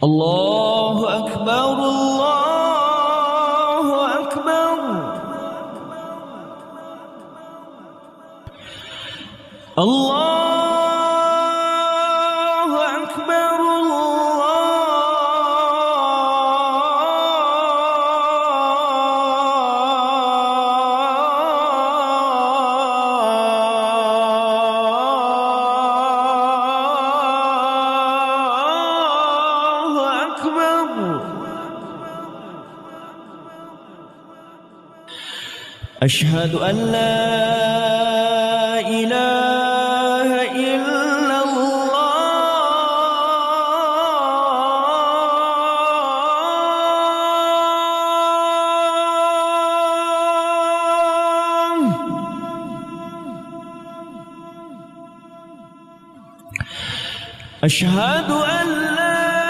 الله أكبر الله أكبر الله أكبر الله أكبر. أشهد أن لا إله إلا الله. أشهد أن